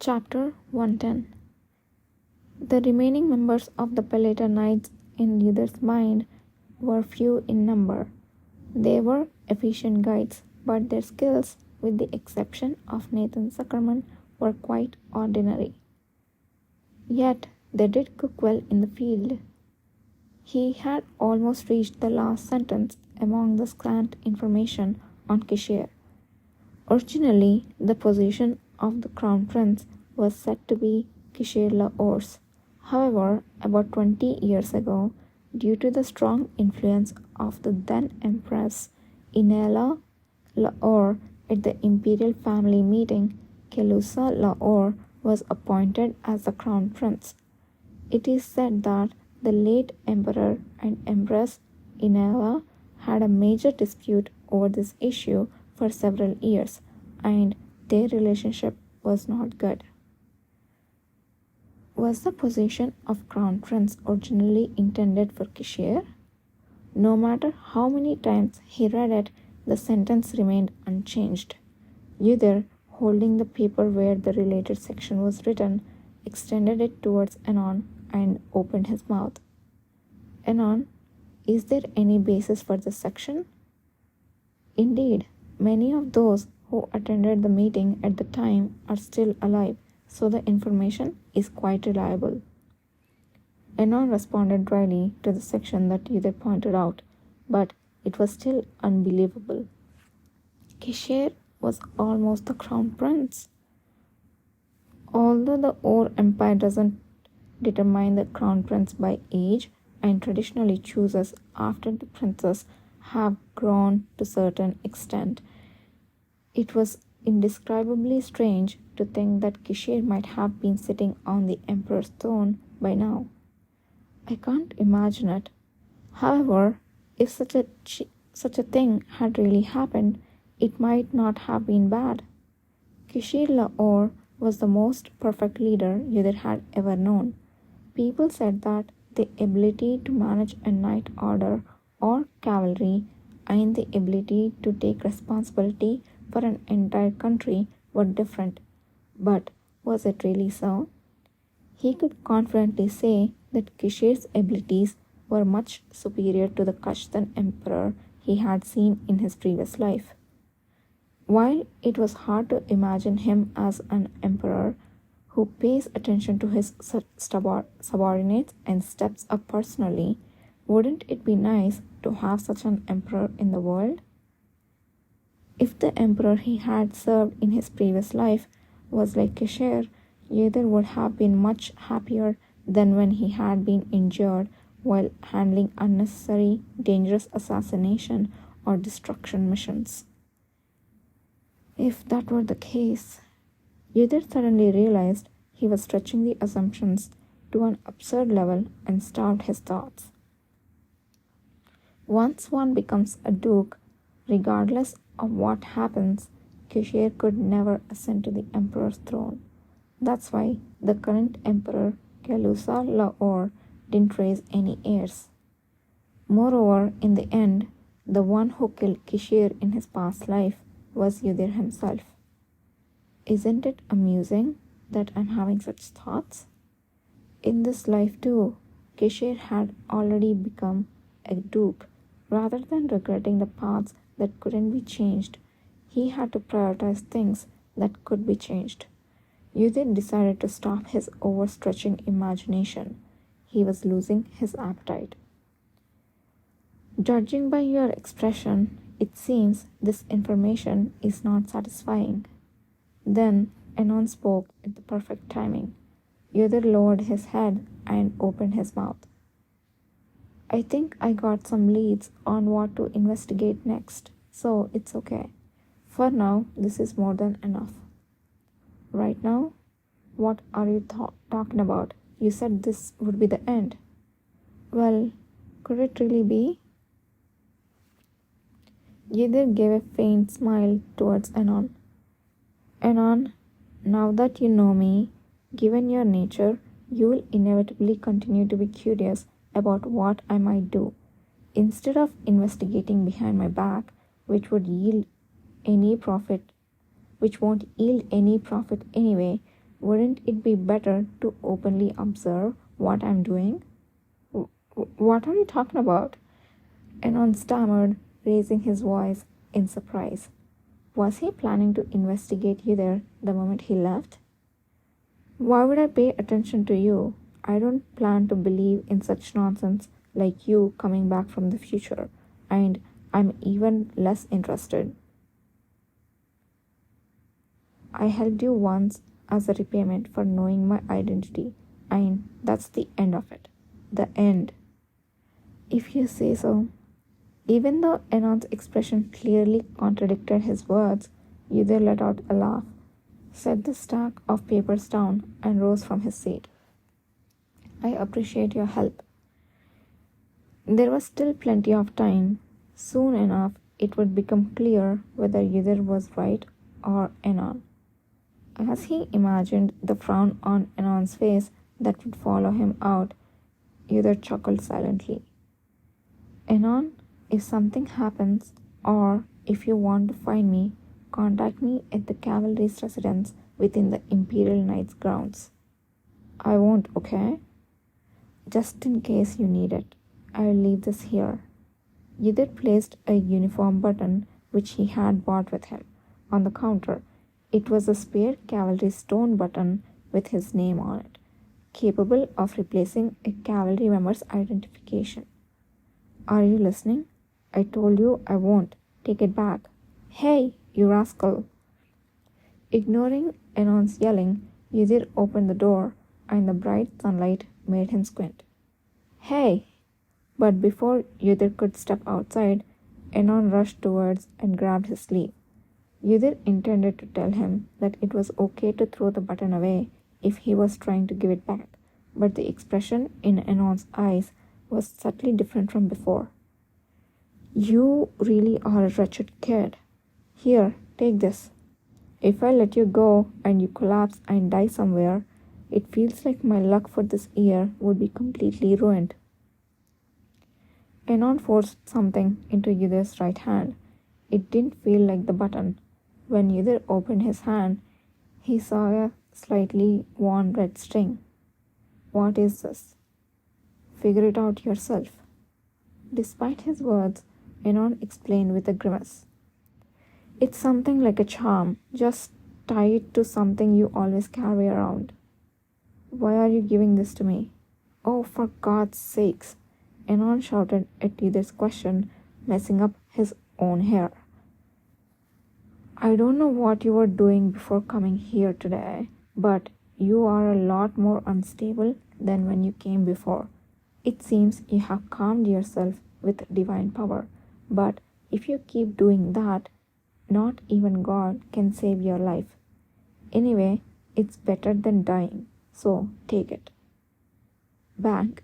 Chapter 110. The remaining members of the Pelator Knights in Uther's mind were few in number. They were efficient guides, but their skills, with the exception of Nathan Zuckerman, were quite ordinary. Yet they did cook well in the field. He had almost reached the last sentence among the scant information on Kishir. Originally, the position of the Crown Prince was said to be Kishir Lahor's. However, about 20 years ago, due to the strong influence of the then Empress Inela Lahore at the imperial family meeting, Kelusa Lahore was appointed as the Crown Prince. It is said that the late Emperor and Empress Inela had a major dispute over this issue for several years, and their relationship was not good. Was the position of Crown Prince originally intended for Kishir? No matter how many times he read it, the sentence remained unchanged. Uther, holding the paper where the related section was written, extended it towards Anon and opened his mouth. Anon, is there any basis for this section? Indeed, many of those who attended the meeting at the time are still alive, so the information is quite reliable. Anon responded dryly to the section that Uther pointed out, but it was still unbelievable. Kishir was almost the Crown Prince. Although the Ur Empire doesn't determine the Crown Prince by age and traditionally chooses after the princes have grown to a certain extent, it was indescribably strange to think that Kishir might have been sitting on the emperor's throne by now. I can't imagine it. However, if such a thing had really happened, it might not have been bad. Kishir Lahore was the most perfect leader Uther had ever known. People said that the ability to manage a knight order or cavalry and the ability to take responsibility for an entire country were different. But was it really so? He could confidently say that Kishir's abilities were much superior to the Kashtan emperor he had seen in his previous life. While it was hard to imagine him as an emperor who pays attention to his subordinates and steps up personally, wouldn't it be nice to have such an emperor in the world? If the emperor he had served in his previous life was like Kishir, Uther would have been much happier than when he had been injured while handling unnecessary, dangerous assassination or destruction missions. If that were the case, Uther suddenly realized he was stretching the assumptions to an absurd level and stopped his thoughts. Once one becomes a duke, regardless of what happens, Kishir could never ascend to the emperor's throne. That's why the current emperor, Kelusa Lahore, didn't raise any heirs. Moreover, in the end, the one who killed Kishir in his past life was Uther himself. Isn't it amusing that I'm having such thoughts? In this life too, Kishir had already become a duke. Rather than regretting the paths that couldn't be changed, he had to prioritize things that could be changed. Uther decided to stop his overstretching imagination. He was losing his appetite. Judging by your expression, it seems this information is not satisfying. Then Anon spoke at the perfect timing. Uther lowered his head and opened his mouth. I think I got some leads on what to investigate next, so it's okay. For now, this is more than enough. Right now? What are you talking about? You said this would be the end. Well, could it really be? Uther gave a faint smile towards Anon. Anon, now that you know me, given your nature, you will inevitably continue to be curious about what I might do. Instead of investigating behind my back, which won't yield any profit anyway, Wouldn't it be better to openly observe what I'm doing? What are you talking about? Anon stammered, raising his voice in surprise. Was he planning to investigate you there the moment he left? Why would I pay attention to you? I don't plan to believe in such nonsense like you coming back from the future, and I'm even less interested. I helped you once as a repayment for knowing my identity, and that's the end of it. The end. If you say so. Even though Enon's expression clearly contradicted his words, Yudhir let out a laugh, set the stack of papers down, and rose from his seat. I appreciate your help. There was still plenty of time. Soon enough, it would become clear whether Yudhir was right or Enon. As he imagined the frown on Enon's face that would follow him out, Yudhir chuckled silently. Enon, if something happens, or if you want to find me, contact me at the cavalry's residence within the Imperial Knights grounds. I won't, okay? Just in case you need it, I will leave this here. Yudhir placed a uniform button, which he had brought with him, on the counter. It was a spare cavalry stone button with his name on it, capable of replacing a cavalry member's identification. Are you listening? I told you I won't. Take it back. Hey, you rascal! Ignoring Enon's yelling, Yudhir opened the door, and the bright sunlight made him squint. Hey! But before Yudhir could step outside, Enon rushed towards and grabbed his sleeve. Yudhir intended to tell him that it was okay to throw the button away if he was trying to give it back, but the expression in Enon's eyes was subtly different from before. You really are a wretched kid. Here, take this. If I let you go and you collapse and die somewhere, it feels like my luck for this year would be completely ruined. Enon forced something into Yudhir's right hand. It didn't feel like the button. When Yudhir opened his hand, he saw a slightly worn red string. What is this? Figure it out yourself. Despite his words, Enon explained with a grimace. It's something like a charm, just tie it to something you always carry around. Why are you giving this to me? Oh, for God's sakes! Enon shouted at Yudhir's question, messing up his own hair. I don't know what you were doing before coming here today, but you are a lot more unstable than when you came before. It seems you have calmed yourself with divine power, but if you keep doing that, not even God can save your life. Anyway, it's better than dying, so take it. Bang!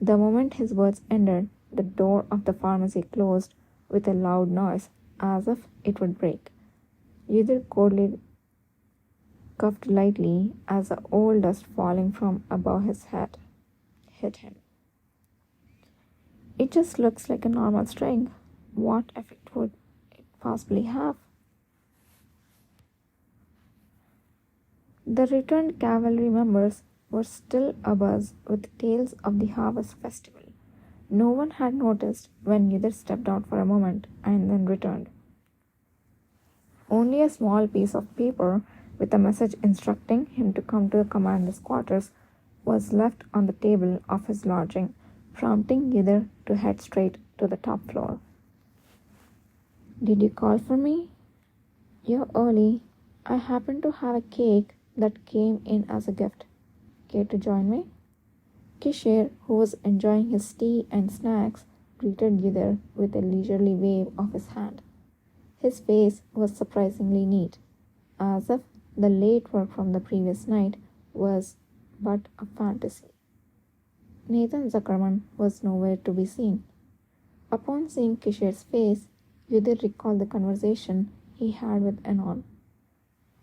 The moment his words ended, the door of the pharmacy closed with a loud noise, as if it would break. Yudhir coldly coughed lightly as the old dust falling from above his head hit him. It just looks like a normal string. What effect would it possibly have? The returned cavalry members were still abuzz with tales of the harvest festival. No one had noticed when Yudhir stepped out for a moment and then returned. Only a small piece of paper with a message instructing him to come to the commander's quarters was left on the table of his lodging, prompting Yudhir to head straight to the top floor. Did you call for me? You're early. I happen to have a cake that came in as a gift. Care to join me? Kishir, who was enjoying his tea and snacks, greeted Yudhir with a leisurely wave of his hand. His face was surprisingly neat, as if the late work from the previous night was but a fantasy. Nathan Zuckerman was nowhere to be seen. Upon seeing Kishir's face, Yudhir recalled the conversation he had with Enon.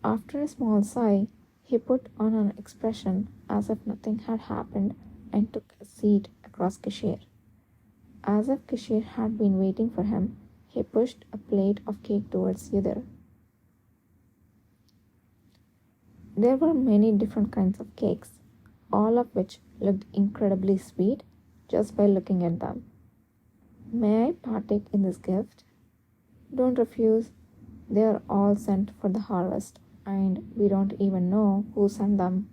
After a small sigh, he put on an expression as if nothing had happened and took a seat across Kishir. As if Kishir had been waiting for him, he pushed a plate of cake towards Yudhir. There were many different kinds of cakes, all of which looked incredibly sweet just by looking at them. May I partake in this gift? Don't refuse. They are all sent for the harvest, and we don't even know who sent them.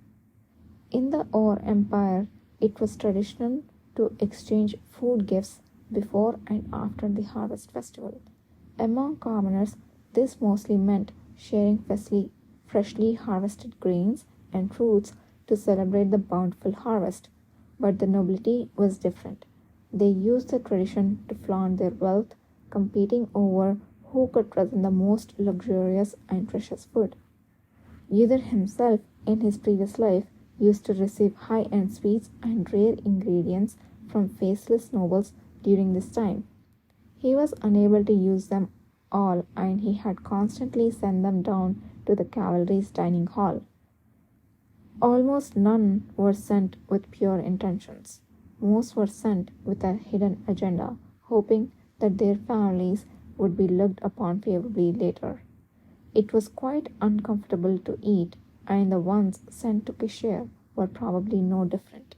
In the Ur Empire, it was traditional to exchange food gifts before and after the harvest festival. Among commoners, this mostly meant sharing freshly harvested grains and fruits to celebrate the bountiful harvest. But the nobility was different. They used the tradition to flaunt their wealth, competing over who could present the most luxurious and precious food. Udir himself, in his previous life, used to receive high end sweets and rare ingredients from faceless nobles during this time. He was unable to use them all, and he had constantly sent them down to the cavalry's dining hall. Almost none were sent with pure intentions. Most were sent with a hidden agenda, hoping that their families would be looked upon favorably later. It was quite uncomfortable to eat, and the ones sent to Kishir were probably no different.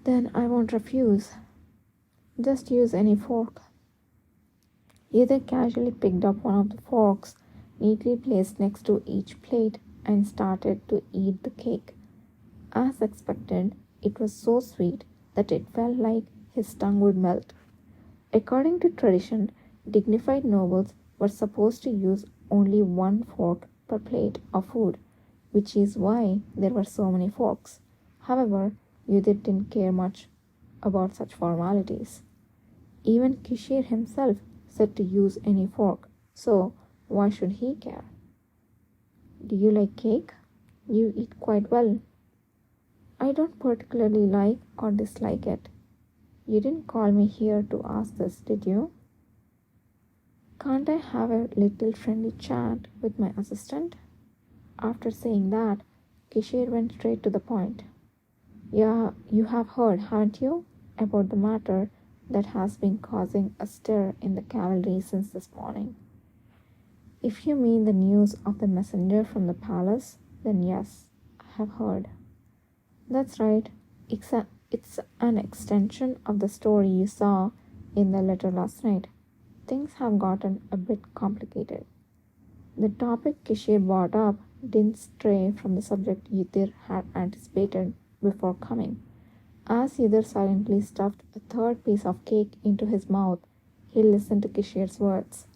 Then I won't refuse. Just use any fork. Either casually picked up one of the forks neatly placed next to each plate and started to eat the cake. As expected, it was so sweet that it felt like his tongue would melt. According to tradition, dignified nobles were supposed to use only one fork per plate of food, which is why there were so many forks. However, Yudhit didn't care much about such formalities. Even Kishir himself said to use any fork, so why should he care? Do you like cake? You eat quite well. I don't particularly like or dislike it. You didn't call me here to ask this, did you? Can't I have a little friendly chat with my assistant? After saying that, Kishir went straight to the point. Yeah, you have heard, haven't you, about the matter that has been causing a stir in the cavalry since this morning? If you mean the news of the messenger from the palace, then yes, I have heard. That's right. It's an extension of the story you saw in the letter last night. Things have gotten a bit complicated. The topic Kishir brought up didn't stray from the subject Yudir had anticipated before coming. As Yudir silently stuffed a third piece of cake into his mouth, he listened to Kishir's words.